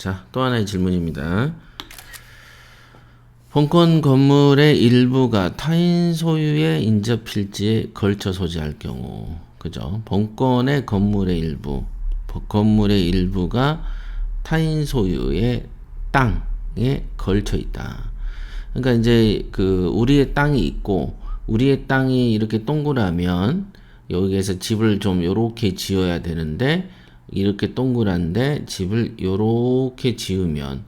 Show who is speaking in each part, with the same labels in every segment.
Speaker 1: 자, 또 하나의 질문입니다. 본건 건물의 일부가 타인 소유의 인접 필지에 걸쳐 소지할 경우, 그죠? 본건의 건물의 일부, 건물의 일부가 타인 소유의 땅에 걸쳐 있다. 그러니까 이제 우리의 땅이 있고, 우리의 땅이 이렇게 동그라면 여기에서 집을 좀 요렇게 지어야 되는데, 이렇게 동그란데 집을 요렇게 지으면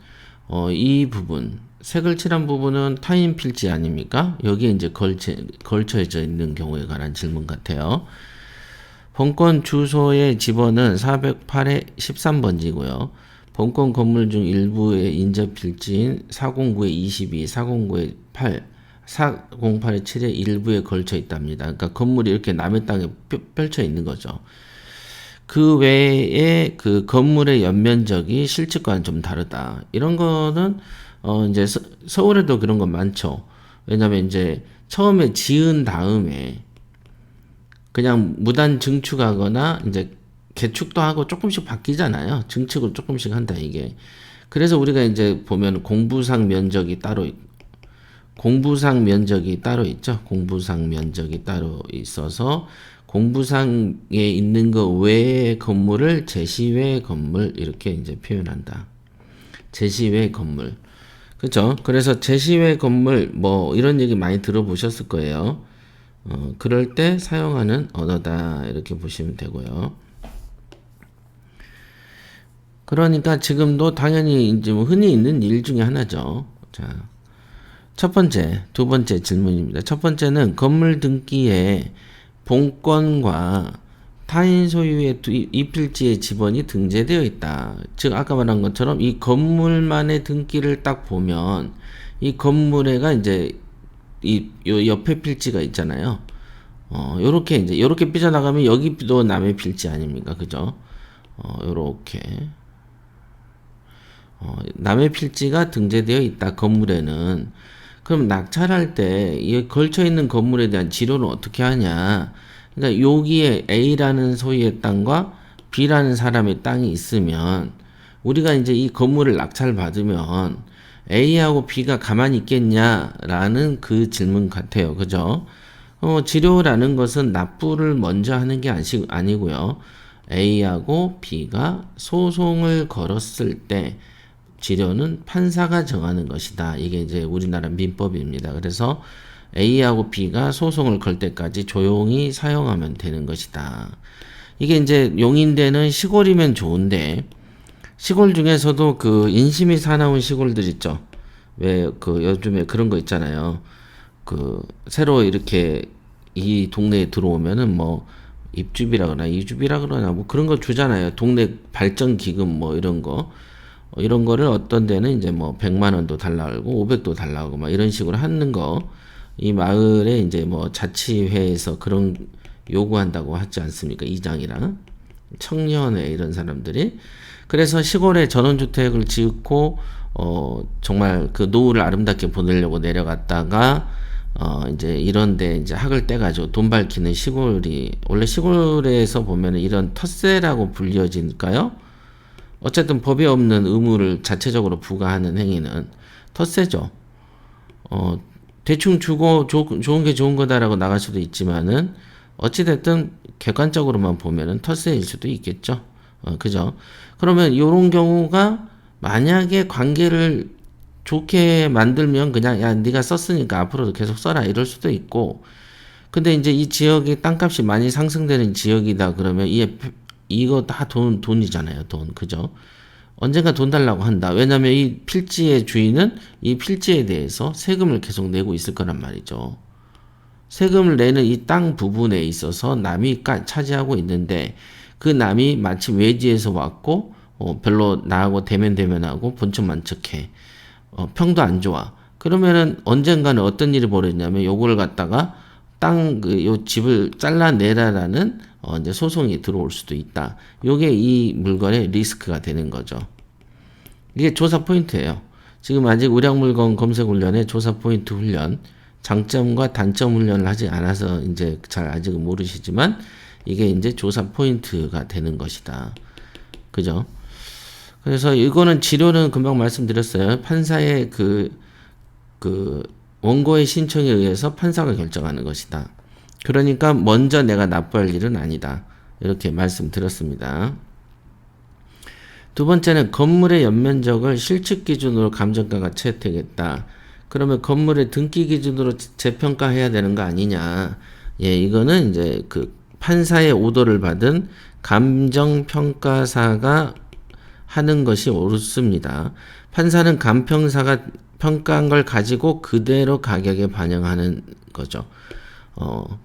Speaker 1: 이 부분, 색을 칠한 부분은 타인 필지 아닙니까? 여기에 이제 걸쳐져 있는 경우에 관한 질문 같아요. 본건 주소의 집원은 408의 13번지고요. 본건 건물 중 일부의 인접 필지인 409의 22, 409의 8, 408의 7의 일부에 걸쳐 있답니다. 그러니까 건물이 이렇게 남의 땅에 펼쳐 있는 거죠. 그 외에 그 건물의 연면적이 실측과는 좀 다르다. 이런 거는 이제 서울에도 그런 건 많죠. 왜냐면 이제 처음에 지은 다음에 그냥 무단 증축하거나 이제 개축도 하고 조금씩 바뀌잖아요. 증축을 조금씩 한다 이게. 그래서 우리가 이제 보면 공부상 면적이 따로 공부상 면적이 따로 있죠. 공부상 면적이 따로 있어서 공부상에 있는 거 외의 건물을 제시외 건물 이렇게 이제 표현한다. 제시외 건물. 그렇죠? 그래서 제시외 건물 뭐 이런 얘기 많이 들어보셨을 거예요. 그럴 때 사용하는 언어다 이렇게 보시면 되고요. 그러니까 지금도 당연히 이제 뭐 흔히 있는 일 중에 하나죠. 자, 첫 번째, 두 번째 질문입니다. 첫 번째는 건물 등기에 본건과 타인 소유의 이 필지의 지번이 등재되어 있다. 즉 아까 말한 것처럼 이 건물만의 등기를 딱 보면 이 건물에가 이제 요 옆에 필지가 있잖아요. 요렇게 이제 요렇게 삐져나가면 여기도 남의 필지 아닙니까? 그죠? 요렇게 남의 필지가 등재되어 있다. 건물에는. 그럼 낙찰할 때 이 걸쳐 있는 건물에 대한 지료는 어떻게 하냐? 그러니까 여기에 A라는 소유의 땅과 B라는 사람의 땅이 있으면 우리가 이제 이 건물을 낙찰 받으면 A하고 B가 가만히 있겠냐라는 그 질문 같아요. 그죠? 지료라는 것은 납부를 먼저 하는 게 아니고요. A하고 B가 소송을 걸었을 때 지료는 판사가 정하는 것이다. 이게 이제 우리나라 민법입니다. 그래서 A하고 B가 소송을 걸 때까지 조용히 사용하면 되는 것이다. 이게 이제 용인되는 시골이면 좋은데 시골 중에서도 그 인심이 사나운 시골들 있죠. 왜 요즘에 그런 거 있잖아요. 새로 이렇게 이 동네에 들어오면은 뭐 입주비라 그러나 이주비라 그러나 뭐 그런 거 주잖아요. 동네 발전 기금 뭐 이런 거. 이런 거를 어떤 데는 이제 뭐 100만 원도 달라고 500도 달라고 막 이런 식으로 하는 거. 이 마을에 이제 뭐 자치회에서 그런 요구한다고 하지 않습니까? 이장이랑 청년회 이런 사람들이. 그래서 시골에 전원주택을 짓고 정말 그 노후를 아름답게 보내려고 내려갔다가 이제 이런데 이제 학을 떼가지고 돈 밝히는 시골이 원래 시골에서 보면은 이런 텃세라고 불려질까요? 어쨌든 법에 없는 의무를 자체적으로 부과하는 행위는 텃세죠. 대충 주고 좋은 게 좋은 거다라고 나갈 수도 있지만은 어찌됐든 객관적으로만 보면은 텃세일 수도 있겠죠. 그죠? 그러면 이런 경우가 만약에 관계를 좋게 만들면 그냥 야 네가 썼으니까 앞으로도 계속 써라 이럴 수도 있고 근데 이제 이 지역의 땅값이 많이 상승되는 지역이다 그러면 이거 다 돈이잖아요. 돈. 그죠? 언젠가 돈 달라고 한다. 왜냐면 이 필지의 주인은 이 필지에 대해서 세금을 계속 내고 있을 거란 말이죠. 세금을 내는 이 땅 부분에 있어서 남이 차지하고 있는데 그 남이 마침 외지에서 왔고 별로 나하고 대면하고 본청만척해. 평도 안 좋아. 그러면은 언젠가는 어떤 일이 벌어지냐면 요거를 갖다가 요 집을 잘라내라라는 이제 소송이 들어올 수도 있다. 요게 이 물건의 리스크가 되는 거죠. 이게 조사 포인트예요. 지금 아직 의량물건 검색 훈련의 조사 포인트 훈련, 장점과 단점 훈련을 하지 않아서 이제 잘 아직은 모르시지만 이게 이제 조사 포인트가 되는 것이다. 그죠? 그래서 이거는 지료는 금방 말씀드렸어요. 판사의 그 원고의 신청에 의해서 판사가 결정하는 것이다. 그러니까 먼저 내가 납부할 일은 아니다. 이렇게 말씀드렸습니다. 두 번째는 건물의 연면적을 실측 기준으로 감정가가 채택했다. 그러면 건물의 등기 기준으로 재평가해야 되는 거 아니냐. 예, 이거는 이제 그 판사의 오더를 받은 감정평가사가 하는 것이 옳습니다. 판사는 감평사가 평가한 걸 가지고 그대로 가격에 반영하는 거죠.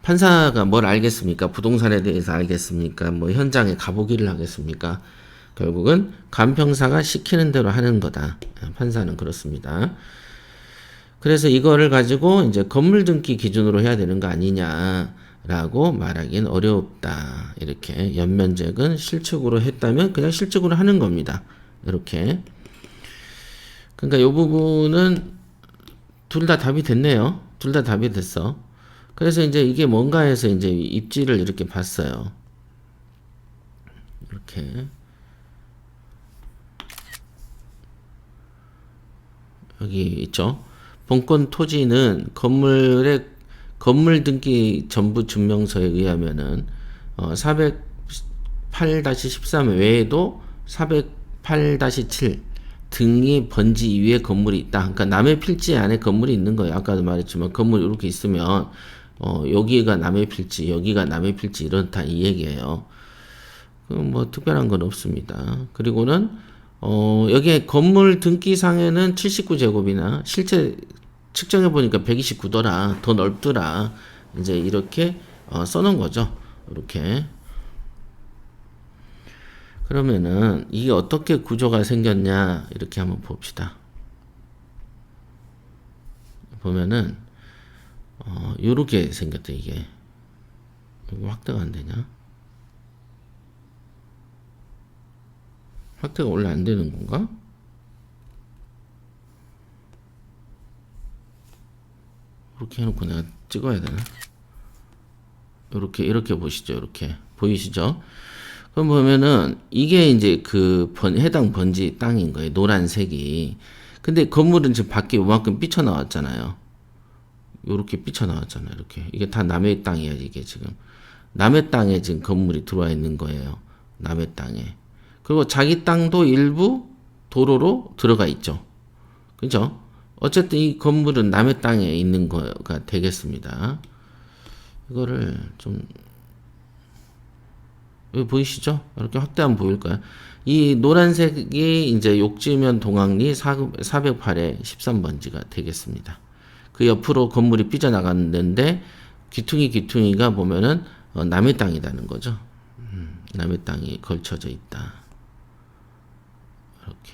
Speaker 1: 판사가 뭘 알겠습니까? 부동산에 대해서 알겠습니까? 뭐 현장에 가보기를 하겠습니까? 결국은 감평사가 시키는 대로 하는 거다. 판사는 그렇습니다. 그래서 이거를 가지고 이제 건물 등기 기준으로 해야 되는 거 아니냐라고 말하기는 어렵다. 이렇게 연면적은 실측으로 했다면 그냥 실측으로 하는 겁니다. 이렇게. 그러니까 이 부분은 둘 다 답이 됐네요. 둘 다 답이 됐어. 그래서 이제 이게 뭔가 해서 이제 입지를 이렇게 봤어요. 이렇게. 여기 있죠. 본권 토지는 건물 등기 전부 증명서에 의하면은 408-13 외에도 408-7 등이 번지 이외에 건물이 있다. 그러니까 남의 필지 안에 건물이 있는 거예요. 아까도 말했지만 건물이 이렇게 있으면 여기가 남의 필지, 여기가 남의 필지 이렇다 이 얘기예요. 뭐 특별한 건 없습니다. 그리고는 여기에 건물 등기상에는 79제곱이나 실제 측정해 보니까 129더라. 더 넓더라. 이제 이렇게 써놓은 거죠. 이렇게. 그러면은 이게 어떻게 구조가 생겼냐 이렇게 한번 봅시다. 보면은 요렇게 생겼대 이게. 이거 확대가 안 되냐? 확대가 원래 안 되는 건가? 이렇게 해놓고 내가 찍어야 되나? 이렇게 보시죠. 이렇게 보이시죠? 그럼 보면은 이게 이제 그 해당 번지 땅인 거예요. 노란색이. 근데 건물은 지금 밖에 요만큼 삐쳐나왔잖아요. 요렇게 삐쳐나왔잖아요. 이렇게. 이게 다 남의 땅이야. 이게 지금. 남의 땅에 지금 건물이 들어와 있는 거예요. 남의 땅에. 그리고 자기 땅도 일부 도로로 들어가 있죠. 그죠? 어쨌든 이 건물은 남의 땅에 있는 거가 되겠습니다. 이거를 좀 여기 보이시죠? 이렇게 확대하면 보일까요? 이 노란색이 이제 욕지면 동학리 408의 13번지가 되겠습니다. 그 옆으로 건물이 삐져나갔는데 귀퉁이가 보면은 남의 땅이라는 거죠. 남의 땅이 걸쳐져 있다. 이렇게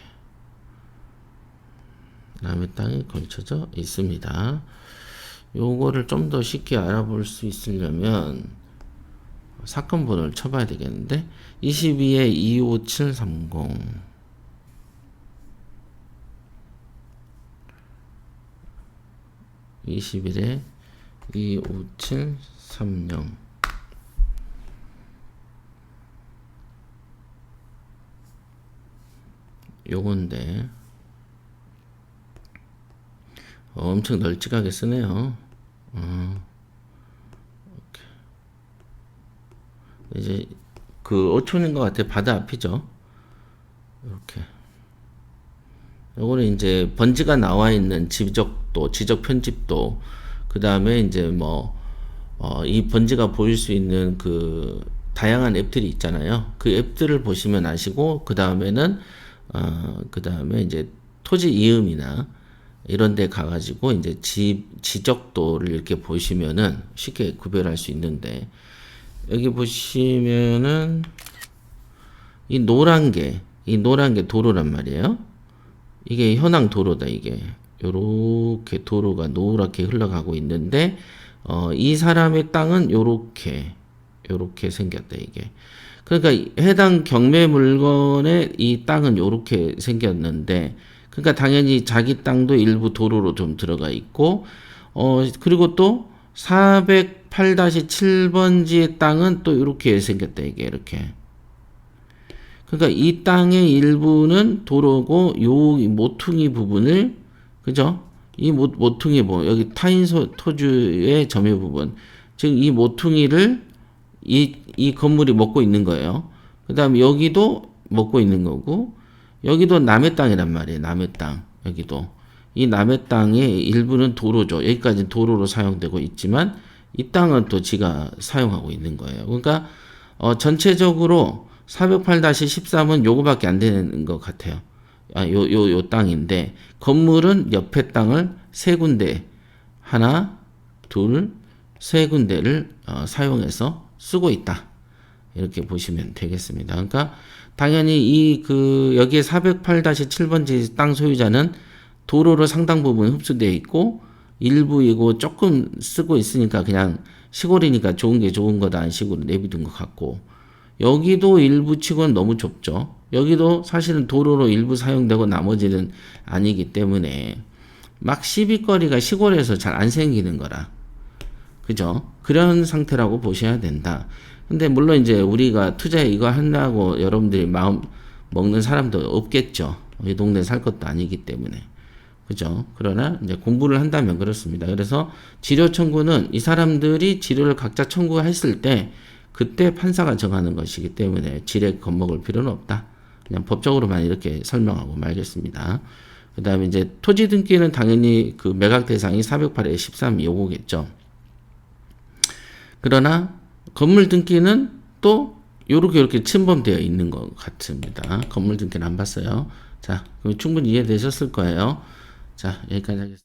Speaker 1: 남의 땅이 걸쳐져 있습니다. 요거를 좀 더 쉽게 알아볼 수 있으려면 사건 번호를 쳐봐야 되겠는데 22에 25730 21에 25730 요건데 엄청 널찍하게 쓰네요. 이제 그 어촌인 것 같아. 바다 앞이죠. 이렇게. 요거는 이제 번지가 나와 있는 지적도, 지적 편집도, 그 다음에 이제 이 번지가 보일 수 있는 그 다양한 앱들이 있잖아요. 그 앱들을 보시면 아시고, 그 다음에 이제 토지 이음이나 이런 데 가가지고 이제 지적도를 이렇게 보시면은 쉽게 구별할 수 있는데, 여기 보시면은 이 노란 게 도로란 말이에요. 이게 현황 도로다. 이게 요렇게 도로가 노랗게 흘러가고 있는데 이 사람의 땅은 요렇게 생겼다. 이게 그러니까 해당 경매 물건의 이 땅은 요렇게 생겼는데, 그러니까 당연히 자기 땅도 일부 도로로 좀 들어가 있고 그리고 또 408-7번지의 땅은 또 이렇게 생겼다. 이게 이렇게. 그러니까 이 땅의 일부는 도로고 요 모퉁이 부분을 그죠? 이 모퉁이 여기 토주의 점유 부분 즉 이 모퉁이를 이 건물이 먹고 있는 거예요. 그 다음에 여기도 먹고 있는 거고 여기도 남의 땅이란 말이에요. 남의 땅 여기도 이 남의 땅의 일부는 도로죠. 여기까지는 도로로 사용되고 있지만 이 땅은 또 지가 사용하고 있는 거예요. 그러니까 전체적으로 408-13은 요거밖에 안 되는 것 같아요. 요 땅인데 건물은 옆에 땅을 세 군데 하나 둘 세 군데를 사용해서 쓰고 있다. 이렇게 보시면 되겠습니다. 그러니까 당연히 여기에 408-7번지 땅 소유자는 도로로 상당 부분 흡수되어 있고 일부이고 조금 쓰고 있으니까 그냥 시골이니까 좋은 게 좋은 거다 식으로 내비둔 것 같고 여기도 일부 치고는 너무 좁죠. 여기도 사실은 도로로 일부 사용되고 나머지는 아니기 때문에 막 시비거리가 시골에서 잘 안 생기는 거라. 그죠? 그런 상태라고 보셔야 된다. 근데 물론 이제 우리가 투자에 이거 한다고 여러분들이 마음 먹는 사람도 없겠죠. 이 동네 살 것도 아니기 때문에. 그죠? 그러나 이제 공부를 한다면 그렇습니다. 그래서 지료 청구는 이 사람들이 지료를 각자 청구했을 때 그때 판사가 정하는 것이기 때문에 지레 겁먹을 필요는 없다. 그냥 법적으로만 이렇게 설명하고 말겠습니다. 그 다음에 이제 토지 등기는 당연히 그 매각 대상이 408-13 요거겠죠. 그러나 건물 등기는 또 요렇게 침범되어 있는 것 같습니다. 건물 등기는 안 봤어요. 자, 그럼 충분히 이해되셨을 거예요. 자, 여기까지 하겠습니다.